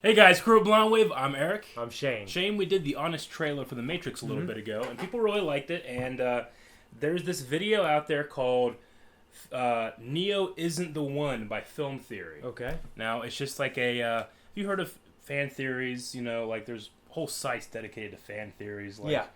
Hey guys, Crew of Blonde Wave, I'm Eric. I'm Shane. Shane, we did the honest trailer for The Matrix a little bit ago, and people really liked it, and there's this video out there called Neo Isn't the One by Film Theory. Okay. Now, it's just like a, have you heard of fan theories? You know, like there's whole sites dedicated to fan theories, like,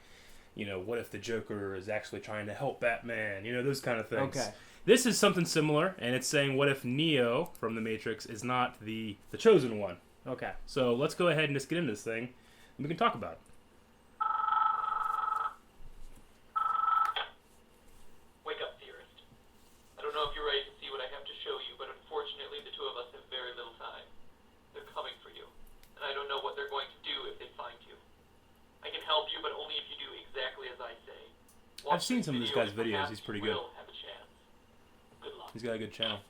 you know, what if the Joker is actually trying to help Batman? You know, those kind of things. Okay. This is something similar, and it's saying, what if Neo from The Matrix is not the chosen one? Okay. So let's go ahead and just get into this thing, and we can talk about it. Wake up, theorist. I don't know if you're ready to see what I have to show you, but unfortunately the two of us have very little time. They're coming for you, and I don't know what they're going to do if they find you. I can help you, but only if you do exactly as I say. I've seen some of this guy's videos. He's pretty good. Have a chance. Good luck. He's got a good channel.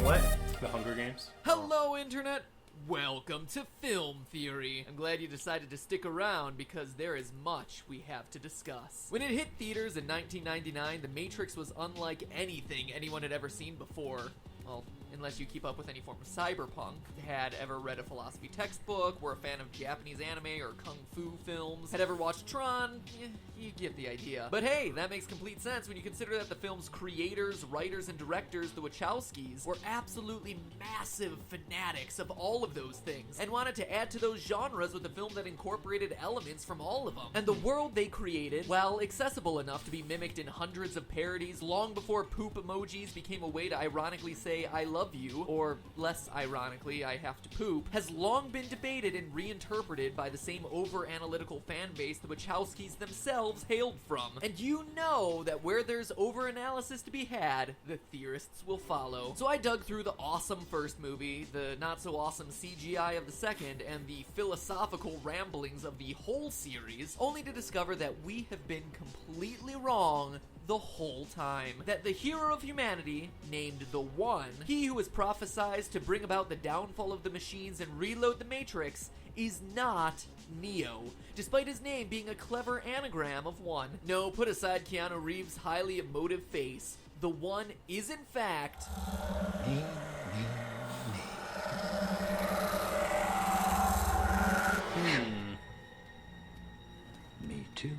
What? The Hunger Games. Hello, Internet! Welcome to Film Theory. I'm glad you decided to stick around because there is much we have to discuss. When it hit theaters in 1999, The Matrix was unlike anything anyone had ever seen before. Well, unless you keep up with any form of cyberpunk, had ever read a philosophy textbook, were a fan of Japanese anime or kung fu films, had ever watched Tron, you get the idea. But hey, that makes complete sense when you consider that the film's creators, writers, and directors, the Wachowskis, were absolutely massive fanatics of all of those things, and wanted to add to those genres with a film that incorporated elements from all of them. And the world they created, while accessible enough to be mimicked in hundreds of parodies long before poop emojis became a way to ironically say I love you, or less ironically, I have to poop, has long been debated and reinterpreted by the same over-analytical fan base the Wachowskis themselves hailed from. And you know that where there's over-analysis to be had, the theorists will follow. So I dug through the awesome first movie, the not-so-awesome CGI of the second, and the philosophical ramblings of the whole series, only to discover that we have been completely wrong the whole time. That the hero of humanity, named the One, he who was prophesized to bring about the downfall of the machines and reload the Matrix, is not Neo, despite his name being a clever anagram of one. No, put aside Keanu Reeves' highly emotive face. The One is in fact... Me too.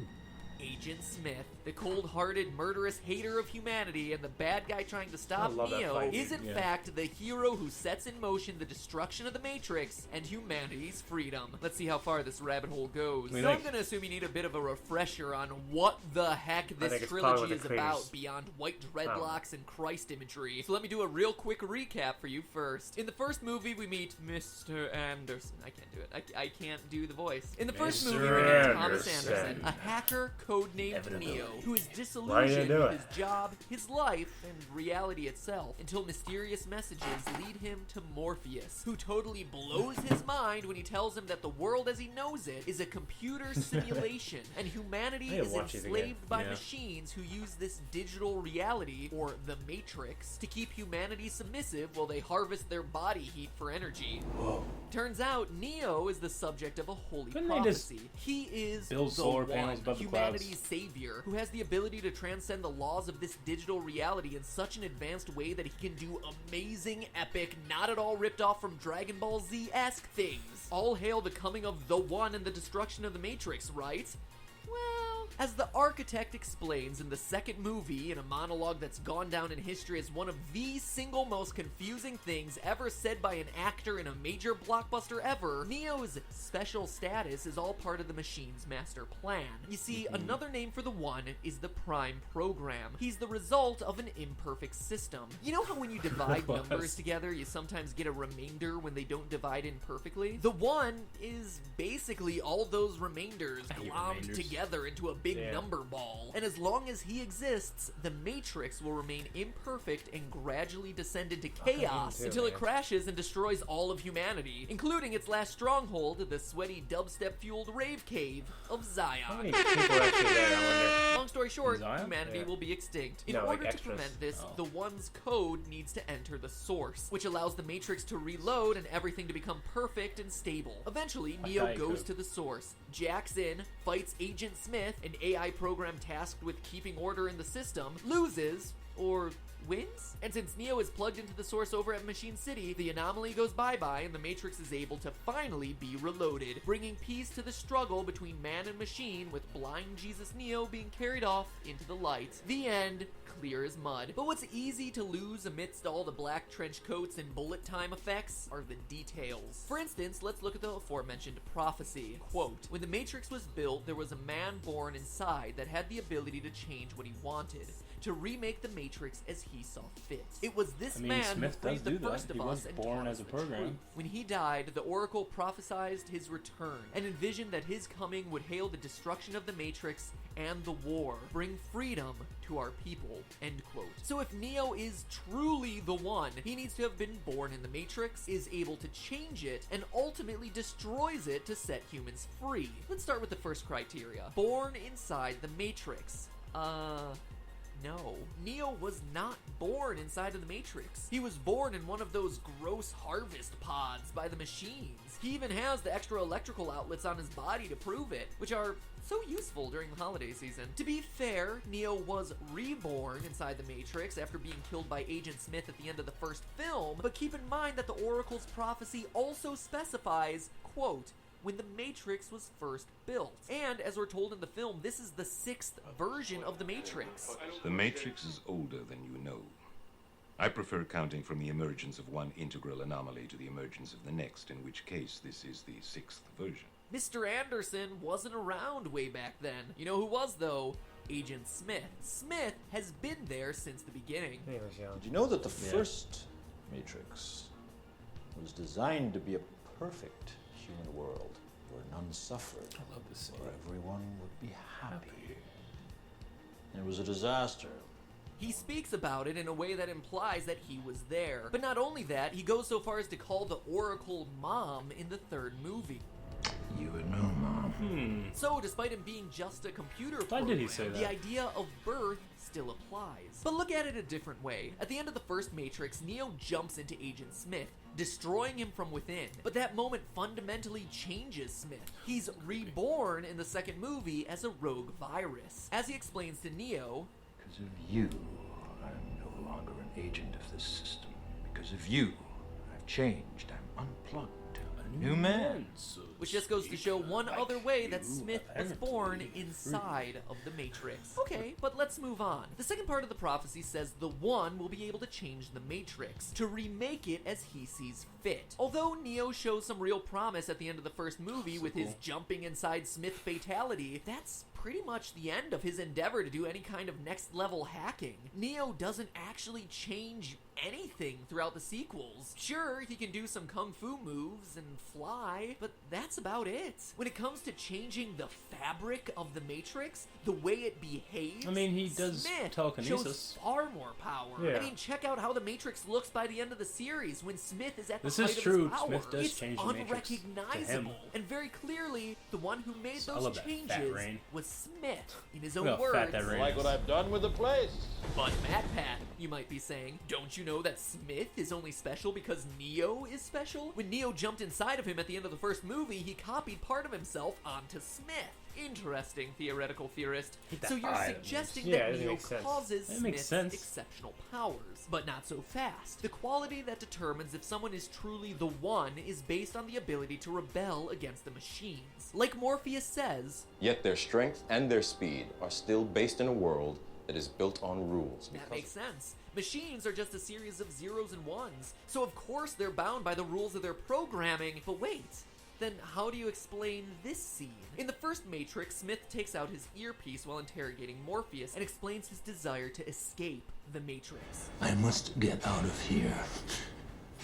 Agent Smith, the cold-hearted, murderous hater of humanity and the bad guy trying to stop I love that Neo, fight. is in fact the hero who sets in motion the destruction of the Matrix and humanity's freedom. Let's see how far this rabbit hole goes. So I'm gonna assume you need a bit of a refresher on what the heck this trilogy is about beyond white dreadlocks and Christ imagery. So let me do a real quick recap for you first. In the first movie, we meet Mr. Anderson. I can't do it. I can't do the voice. In the first movie, we meet Thomas Anderson, a hacker codenamed Neo, who is disillusioned with his job, his life, and reality itself, until mysterious messages lead him to Morpheus, who totally blows his mind when he tells him that the world as he knows it is a computer simulation, and humanity is enslaved by machines who use this digital reality, or the Matrix, to keep humanity submissive while they harvest their body heat for energy. Whoa. Turns out, Neo is the subject of a holy prophecy. He is build the solar One, panels above the humanity's savior, who has the ability to transcend the laws of this digital reality in such an advanced way that he can do amazing, epic, not at all ripped off from Dragon Ball Z-esque things. All hail the coming of the One and the destruction of the Matrix, right? Well, as the architect explains in the second movie in a monologue that's gone down in history as one of the single most confusing things ever said by an actor in a major blockbuster ever, Neo's special status is all part of the machine's master plan. You see, another name for the One is the Prime Program. He's the result of an imperfect system. You know how when you divide numbers together, you sometimes get a remainder when they don't divide in perfectly? The One is basically all those remainders glommed together into a big number ball. And as long as he exists, the Matrix will remain imperfect and gradually descend into chaos until it crashes and destroys all of humanity, including its last stronghold, the sweaty dubstep-fueled rave cave of Zion. How many people are actually there, I wonder? Long story short, Zion? humanity will be extinct. In No, order like to extras. prevent this, the One's code needs to enter the Source, which allows the Matrix to reload and everything to become perfect and stable. Eventually, Neo Diet goes Coke. to the Source, jacks in, fights Agent Smith, an AI program tasked with keeping order in the system, loses, or wins? And since Neo is plugged into the Source over at Machine City, the anomaly goes bye-bye and the Matrix is able to finally be reloaded, bringing peace to the struggle between man and machine, with blind Jesus Neo being carried off into the light. The end, clear as mud. But what's easy to lose amidst all the black trench coats and bullet time effects are the details. For instance, let's look at the aforementioned prophecy. Quote, when the Matrix was built, there was a man born inside that had the ability to change what he wanted, to remake the Matrix as he saw fit. It was this man Smith who does freed the do that. first of He us was and born taught as us a the program. truth. When he died, the Oracle prophesied his return and envisioned that his coming would hail the destruction of the Matrix and the war, bring freedom to our people, end quote. So if Neo is truly the one, he needs to have been born in the Matrix, is able to change it, and ultimately destroys it to set humans free. Let's start with the first criteria. Born inside the Matrix. No. Neo was not born inside of the Matrix. He was born in one of those gross harvest pods by the machines. He even has the extra electrical outlets on his body to prove it, which are so useful during the holiday season. To be fair, Neo was reborn inside the Matrix after being killed by Agent Smith at the end of the first film, but keep in mind that the Oracle's prophecy also specifies, quote, when the Matrix was first built. And as we're told in the film, this is the 6th version of the Matrix. The Matrix is older than you know. I prefer counting from the emergence of one integral anomaly to the emergence of the next, in which case this is the 6th version. Mr. Anderson wasn't around way back then. You know who was, though? Agent Smith. Smith has been there since the beginning. He was young. Did you know that the first Matrix was designed to be a perfect human world where none suffered, I love this scene. where everyone would be happy? It was a disaster. He speaks about it in a way that implies that he was there. But not only that, he goes so far as to call the Oracle Mom in the third movie. You would know, Mom. So, despite him being just a computer Why program, did he say the that? idea of birth still applies. But look at it a different way. At the end of the first Matrix, Neo jumps into Agent Smith, destroying him from within. But that moment fundamentally changes Smith. He's reborn in the second movie as a rogue virus. As he explains to Neo, because of you, I'm no longer an agent of this system. Because of you, I've changed. I'm unplugged. A new man. which just goes to show one other way that Smith was born inside of the Matrix. Okay, but let's move on. The second part of the prophecy says the One will be able to change the Matrix, to remake it as he sees fit. Although Neo shows some real promise at the end of the first movie with his jumping inside Smith fatality, that's pretty much the end of his endeavor to do any kind of next level hacking. Neo doesn't actually change anything throughout the sequels. Sure, he can do some kung fu moves and fly, but that's about it. When it comes to changing the fabric of the Matrix, the way it behaves, I mean, he does Smith telekinesis. shows far more power. Yeah. I mean, check out how the Matrix looks by the end of the series when Smith is at the This height is of true. his power. Smith does it's change the Matrix to him. unrecognizable. And very clearly, the one who made I those love that fat changes Rain. was Smith. In his Look own how words, fat that Rain Like is. what I've done with the place. but Mad Pat, you might be saying, don't you know that Smith is only special because Neo is special? When Neo jumped inside of him at the end of the first movie, he copied part of himself onto Smith. Interesting, theoretical theorist. So you're eye. suggesting Yeah, that it doesn't Neo make sense. causes That makes Smith's sense. exceptional powers, but not so fast. The quality that determines if someone is truly the One is based on the ability to rebel against the machines. Like Morpheus says, Yet their strength and their speed are still based in a world that is built on rules. that makes sense. Machines are just a series of zeros and ones, so of course they're bound by the rules of their programming. But wait, then how do you explain this scene? In the first Matrix, Smith takes out his earpiece while interrogating Morpheus and explains his desire to escape the Matrix. I must get out of here.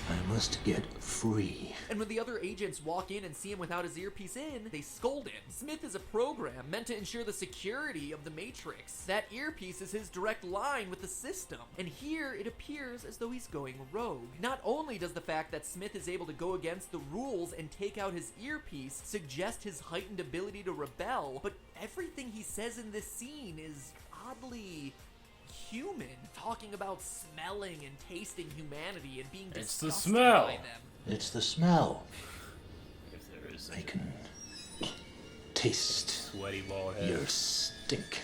I must get free. And when the other agents walk in and see him without his earpiece in, they scold him. Smith is a program meant to ensure the security of the Matrix. That earpiece is his direct line with the system. And here it appears as though he's going rogue. Not only does the fact that Smith is able to go against the rules and take out his earpiece suggest his heightened ability to rebel, but everything he says in this scene is oddly human, talking about smelling and tasting humanity and being It's the disgusted smell. by them. It's the smell. If there is I can taste sweaty bald head. your stink.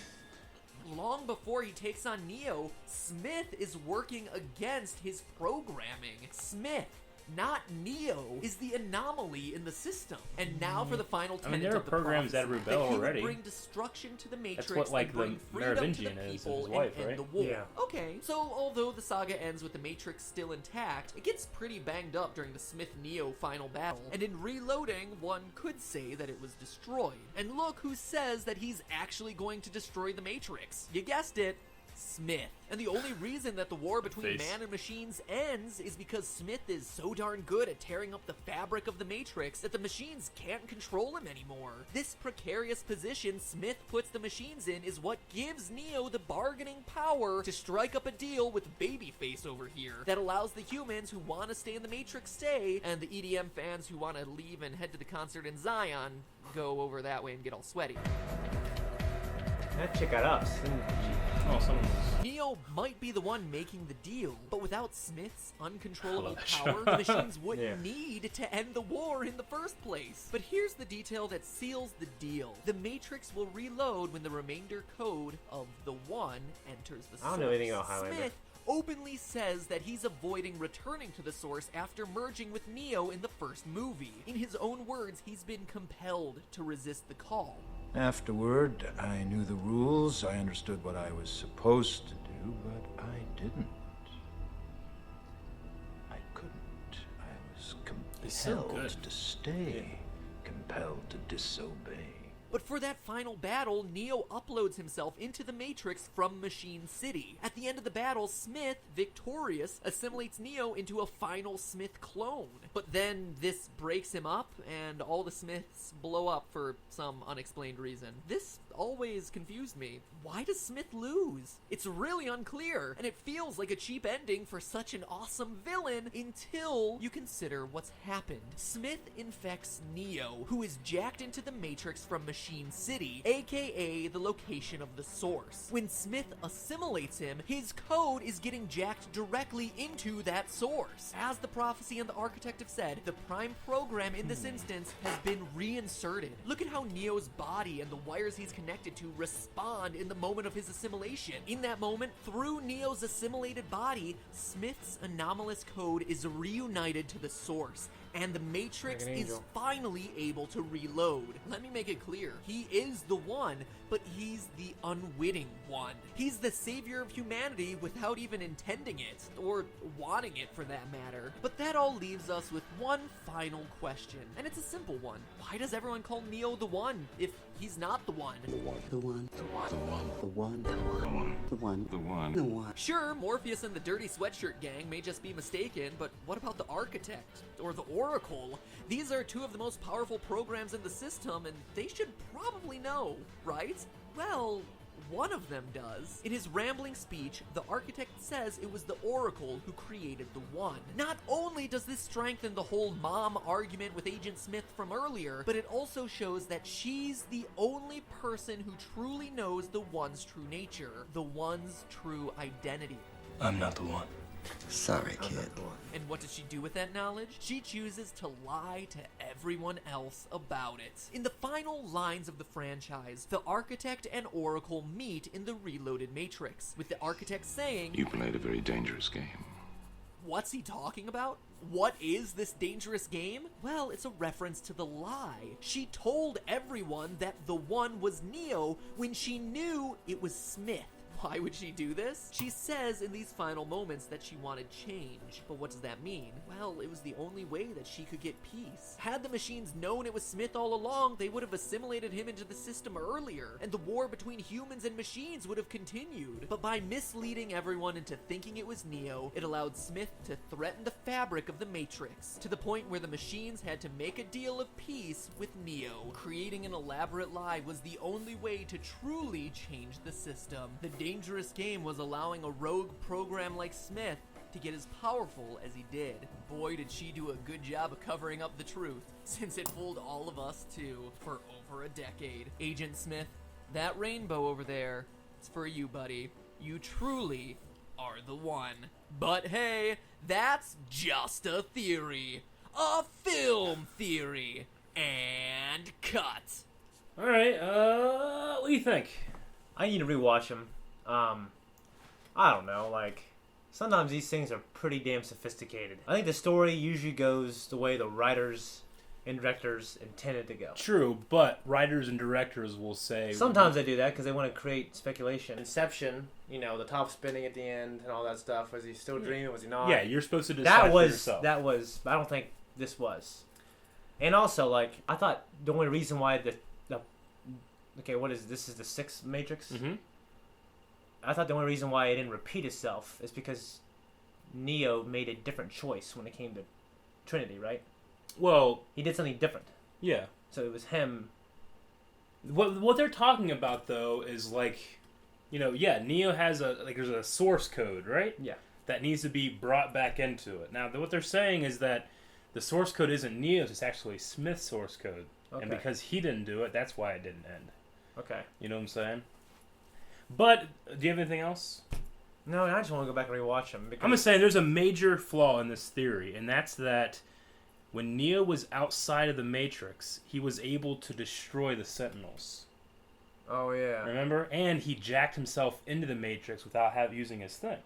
Long before he takes on Neo, Smith is working against his programming. Smith, not Neo, is the anomaly in the system. And now for the final tenet there are of the programs that prophecy, rebel he will already. bring destruction to the Matrix what, like, and bring the freedom to Merovingian the is, his people wife, and right? end the war. Yeah. Okay, so although the saga ends with the Matrix still intact, it gets pretty banged up during the Smith-Neo final battle. And in reloading, one could say that it was destroyed. And look who says that he's actually going to destroy the Matrix. You guessed it. Smith. And the only reason that the war between man and machines ends is because Smith is so darn good at tearing up the fabric of the Matrix that the machines can't control him anymore. This precarious position Smith puts the machines in is what gives Neo the bargaining power to strike up a deal with Babyface over here that allows the humans who want to stay in the Matrix stay, and the EDM fans who want to leave and head to the concert in Zion go over that way and get all sweaty. That chick got ups, didn't she? Oh, someone was... Neo might be the one making the deal, but without Smith's uncontrollable Hello. power, the machines wouldn't need to end the war in the first place. But here's the detail that seals the deal. The Matrix will reload when the remainder code of the One enters the source. I don't know anything about Highlander. Smith openly says that he's avoiding returning to the source after merging with Neo in the first movie. In his own words, he's been compelled to resist the call. Afterward, I knew the rules, I understood what I was supposed to do, but I didn't. I couldn't. I was so compelled good. to stay, compelled to disobey. But for that final battle, Neo uploads himself into the Matrix from Machine City. At the end of the battle, Smith, victorious, assimilates Neo into a final Smith clone. But then this breaks him up, and all the Smiths blow up for some unexplained reason. This always confused me. Why does Smith lose? It's really unclear, and it feels like a cheap ending for such an awesome villain until you consider what's happened. Smith infects Neo, who is jacked into the Matrix from Machine City, aka the location of the source. When Smith assimilates him, his code is getting jacked directly into that source. As the prophecy and the architect have said, the prime program in this instance has been reinserted. Look at how Neo's body and the wires he's connected to respond in the moment of his assimilation. In that moment, through Neo's assimilated body, Smith's anomalous code is reunited to the source, and the Matrix is finally able to reload. Let me make it clear. He is the One, but he's the unwitting one. He's the savior of humanity without even intending it, or wanting it for that matter. But that all leaves us with one final question, and it's a simple one. Why does everyone call Neo the One if he's not the One? The one. The one. The one. The one. The one. The one. The one. The one. Sure, Morpheus and the Dirty Sweatshirt Gang may just be mistaken, but what about the Architect or the Oracle? These are two of the most powerful programs in the system, and they should probably know, right? Well, one of them does. In his rambling speech, the Architect says it was the Oracle who created the One. Not only does this strengthen the whole mom argument with Agent Smith from earlier, but it also shows that she's the only person who truly knows the One's true nature, the One's true identity. I'm not the one. Sorry, kid. And what does she do with that knowledge? She chooses to lie to everyone else about it. In the final lines of the franchise, the Architect and Oracle meet in the reloaded Matrix, with the Architect saying, You played a very dangerous game. What's he talking about? What is this dangerous game? Well, it's a reference to the lie. She told everyone that the One was Neo when she knew it was Smith. Why would she do this? She says in these final moments that she wanted change. But what does that mean? Well, it was the only way that she could get peace. Had the machines known it was Smith all along, they would have assimilated him into the system earlier, and the war between humans and machines would have continued. But by misleading everyone into thinking it was Neo, it allowed Smith to threaten the fabric of the Matrix, to the point where the machines had to make a deal of peace with Neo. Creating an elaborate lie was the only way to truly change the system. The dangerous game was allowing a rogue program like Smith to get as powerful as he did. Boy, did she do a good job of covering up the truth, since it fooled all of us too, for over a decade. Agent Smith, that rainbow over there, it's for you, buddy. You truly are the one. But hey, that's just a theory. A film theory. And cut. Alright, what do you think? I need to rewatch them. I don't know, like, sometimes these things are pretty damn sophisticated. I think the story usually goes the way the writers and directors intended to go. True, but writers and directors will say... Sometimes they do that because they want to create speculation. Inception, you know, the top spinning at the end and all that stuff. Was he still dreaming? Was he not? Yeah, you're supposed to decide for yourself. That was, I don't think this was. And also, like, I thought the only reason why okay, what is this? Is the sixth Matrix? Mm-hmm. I thought the only reason why it didn't repeat itself is because Neo made a different choice when it came to Trinity, right? Well... He did something different. Yeah. So it was him. What they're talking about, though, is, like, you know, yeah, Neo has there's a source code, right? Yeah. That needs to be brought back into it. Now, what they're saying is that the source code isn't Neo's, it's actually Smith's source code. Okay. And because he didn't do it, that's why it didn't end. Okay. You know what I'm saying? But, do you have anything else? No, I just want to go back and rewatch them. I'm going to say there's a major flaw in this theory, and that's that when Neo was outside of the Matrix, he was able to destroy the Sentinels. Oh, yeah. Remember? And he jacked himself into the Matrix without using his thing.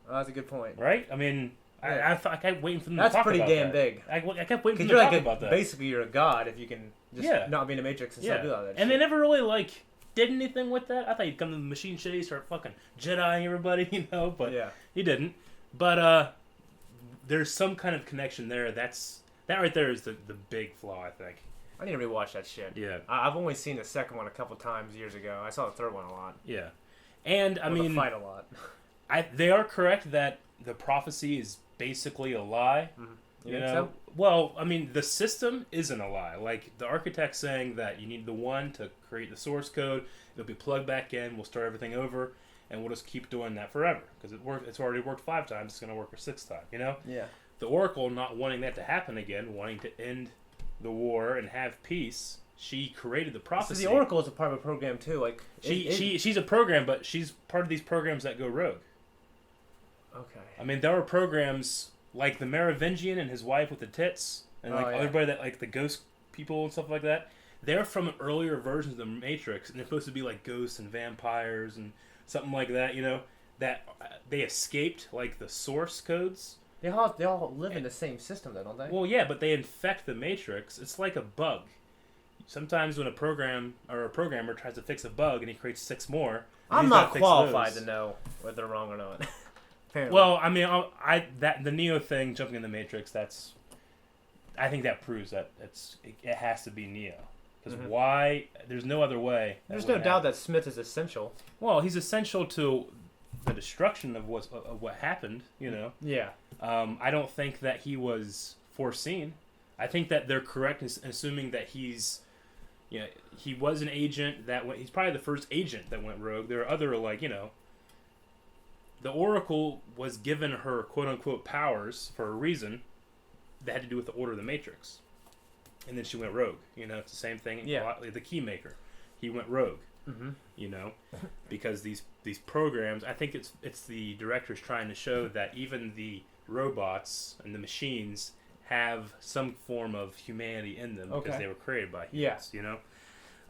Oh, that's a good point. Right? I mean, yeah. I kept waiting for them to talk about that. That's pretty damn big. I kept waiting for them to talk about that. Basically, you're a god if you can just not be in the Matrix and still do all that shit. And they never really, did anything with that. I thought he'd come to the machine shade, start fucking Jediing everybody, you know, but he didn't. But there's some kind of connection there. That right there is the big flaw, I think. I need to rewatch that shit. Yeah. I've only seen the second one a couple times years ago. I saw the third one a lot. Yeah. And, I mean... the fight a lot. They are correct that the prophecy is basically a lie. Mm-hmm. You know? So? Well, I mean, the system isn't a lie. Like, the architect's saying that you need the one to create the source code. It'll be plugged back in. We'll start everything over. And we'll just keep doing that forever. Because it's already worked 5 times. It's going to work a 6th time, you know? Yeah. The Oracle not wanting that to happen again, wanting to end the war and have peace, she created the prophecy. So the Oracle is a part of a program, too. Like she's a program, but she's part of these programs that go rogue. Okay. I mean, there are programs... like the Merovingian and his wife with the tits, and everybody that the ghost people and stuff like that. They're from earlier versions of the Matrix, and they're supposed to be like ghosts and vampires and something like that. You know, that they escaped the source codes. They all live in the same system, though, don't they? Well, yeah, but they infect the Matrix. It's like a bug. Sometimes when a programmer tries to fix a bug and he creates 6 more, I'm not qualified to know whether they're wrong or not. Well, I mean, the Neo thing, jumping in the Matrix, I think that proves that it has to be Neo. Because why? There's no other way. There's no doubt that Smith is essential. Well, he's essential to the destruction of what happened, you know? Yeah. I don't think that he was foreseen. I think that they're correct in assuming that he's, he was an agent he's probably the first agent that went rogue. There are other, the Oracle was given her quote-unquote powers for a reason that had to do with the order of the Matrix. And then she went rogue. You know, it's the same thing. Yeah. The Keymaker. He went rogue. Mm-hmm. You know, because these programs, I think it's the directors trying to show that even the robots and the machines have some form of humanity in them because they were created by humans, you know?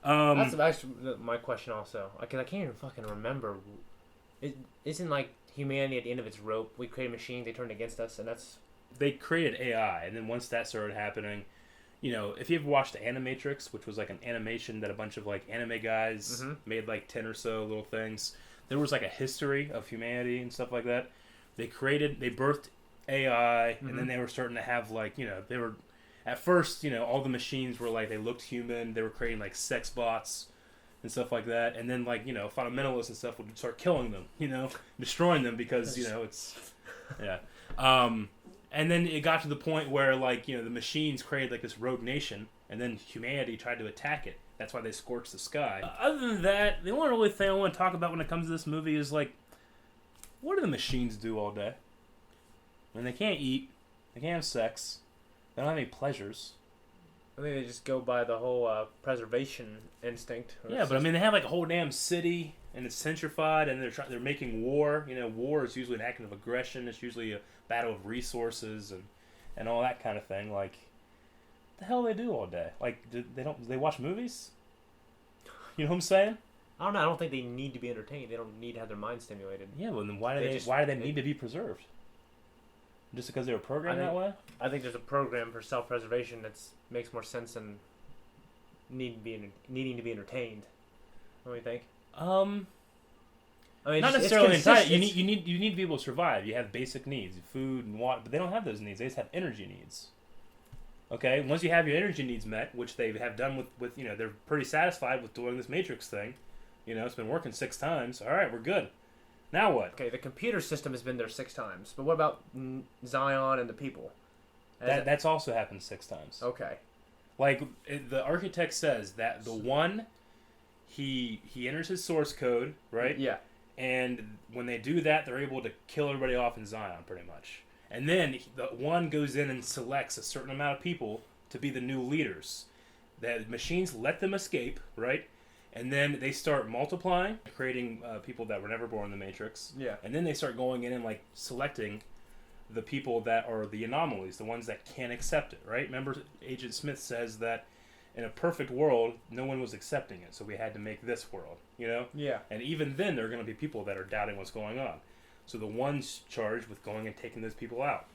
That's actually my question also. Because I can't even fucking remember... Isn't humanity at the end of its rope? We create a machine, they turned against us, and that's... They created AI, and then once that started happening, if you ever watched the Animatrix, which was an animation that a bunch of anime guys made 10 or so little things, there was like a history of humanity and stuff like that. They birthed AI, and then they were starting to have like, they were, at first, all the machines were like, they looked human. They were creating like sex bots and stuff like that. And then like, fundamentalists and stuff would start killing them, destroying them because, it's, yeah. And then it got to the point where like, the machines created like this rogue nation, and then humanity tried to attack it. That's why they scorched the sky. Other than that, the only really thing I want to talk about when it comes to this movie is like, what do the machines do all day? When they can't eat, they can't have sex, they don't have any pleasures. I think they just go by the whole preservation instinct. Yeah, but I mean, they have like a whole damn city, and it's centrified, and they're making war. War is usually an act of aggression. It's usually a battle of resources and all that kind of thing. Like, what the hell do they do all day? Like, do they watch movies? You know what I'm saying? I don't know. I don't think they need to be entertained. They don't need to have their mind stimulated. Yeah, well then why do they need to be preserved? Just because they were programmed that way? I think there's a program for self-preservation that makes more sense than needing to be entertained. What do you think? I mean, not necessarily entirely. You need to be able to survive. You have basic needs, food and water, but they don't have those needs. They just have energy needs. Okay, once you have your energy needs met, which they have done with they're pretty satisfied with doing this Matrix thing. It's been working 6 times. All right, we're good. Now what? Okay, the computer system has been there 6 times, but what about Zion and the people? That's also happened 6 times. Okay. Like, the architect says that the one, he enters his source code, right? Yeah. And when they do that, they're able to kill everybody off in Zion, pretty much. And then the one goes in and selects a certain amount of people to be the new leaders. The machines let them escape, right? And then they start multiplying, creating people that were never born in the Matrix. Yeah. And then they start going in and like selecting the people that are the anomalies, the ones that can't accept it, right? Remember, Agent Smith says that in a perfect world, no one was accepting it, so we had to make this world, Yeah. And even then, there are going to be people that are doubting what's going on. So the one's charged with going and taking those people out.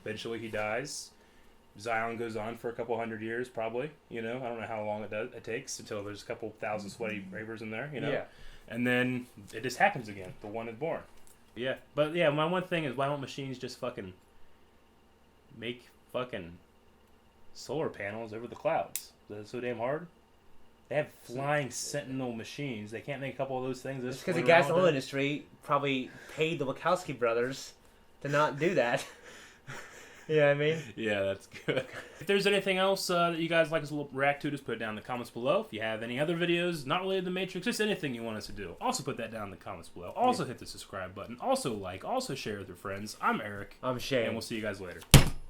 Eventually, he dies. Zion goes on for a couple 100 years, probably. I don't know how long it takes until there's a couple 1,000 sweaty ravers in there. Yeah. And then it just happens again. The one is born. Yeah, but yeah, my one thing is, why don't machines just fucking make fucking solar panels over the clouds? Is that so damn hard? They have flying sentinel machines. They can't make a couple of those things. It's because the gas and oil industry probably paid the Wachowski brothers to not do that. You know what I mean? Yeah, that's good. If there's anything else that you guys like us to react to, just put it down in the comments below. If you have any other videos not related to Matrix, just anything you want us to do, also put that down in the comments below. Also hit the subscribe button. Also like, also share with your friends. I'm Eric. I'm Shane. And we'll see you guys later.